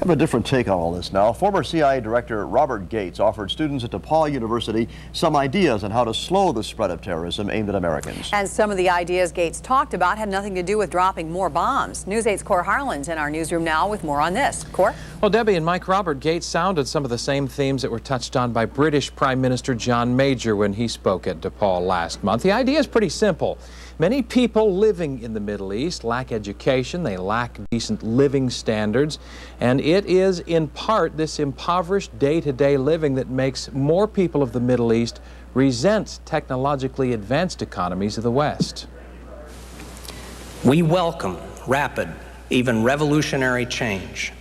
have a different take on all this now. Former CIA Director Robert Gates offered students at DePauw University some ideas on how to slow the spread of terrorism aimed at Americans. And some of the ideas Gates talked about had nothing to do with dropping more bombs. News 8's Kohr Harlan's in our newsroom now with more on this. Kohr? Well, Debbie and Mike, Robert Gates sounded some of the same themes that were touched on by British Prime Minister John Major when he spoke at DePauw last month. The idea is pretty simple. Many people living in the Middle East lack education, they lack decent living standards, and it is in part this impoverished day-to-day living that makes more people of the Middle East resent technologically advanced economies of the West. We welcome rapid, even revolutionary change.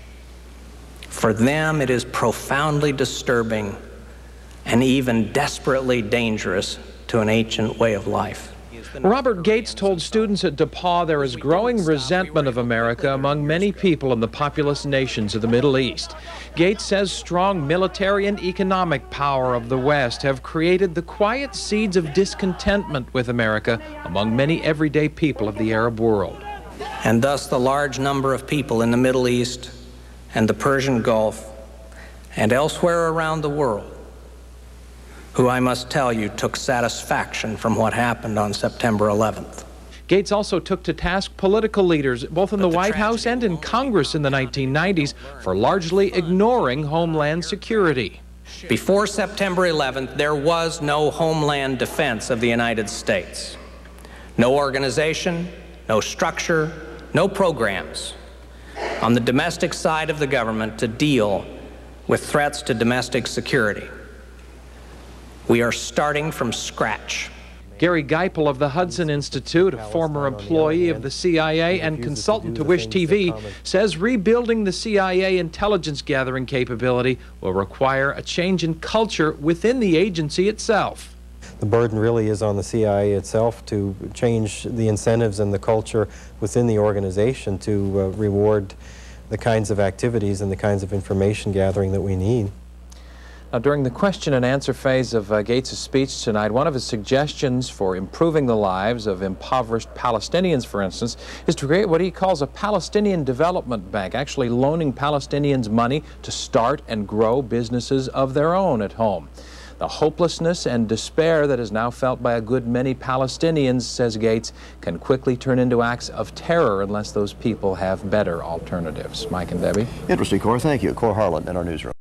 For them, it is profoundly disturbing and even desperately dangerous to an ancient way of life. Robert Gates told students at DePauw there is growing resentment of America among many people in the populous nations of the Middle East. Gates says strong military and economic power of the West have created the quiet seeds of discontentment with America among many everyday people of the Arab world. And thus the large number of people in the Middle East and the Persian Gulf and elsewhere around the world who, I must tell you, took satisfaction from what happened on September 11th. Gates also took to task political leaders, both in the White House and in Congress in the 1990s, for largely ignoring homeland security. Before September 11th, there was no homeland defense of the United States. No organization, no structure, no programs on the domestic side of the government to deal with threats to domestic security. We are starting from scratch. Gary Geipel of the Hudson Institute, a former employee of the CIA and consultant to Wish TV, says rebuilding the CIA intelligence gathering capability will require a change in culture within the agency itself. The burden really is on the CIA itself to change the incentives and the culture within the organization to reward the kinds of activities and the kinds of information gathering that we need. Now, during the question and answer phase of Gates' speech tonight, one of his suggestions for improving the lives of impoverished Palestinians, for instance, is to create what he calls a Palestinian Development Bank, actually loaning Palestinians money to start and grow businesses of their own at home. The hopelessness and despair that is now felt by a good many Palestinians, says Gates, can quickly turn into acts of terror unless those people have better alternatives. Mike and Debbie. Interesting, Kohr. Thank you. Kohr Harlan in our newsroom.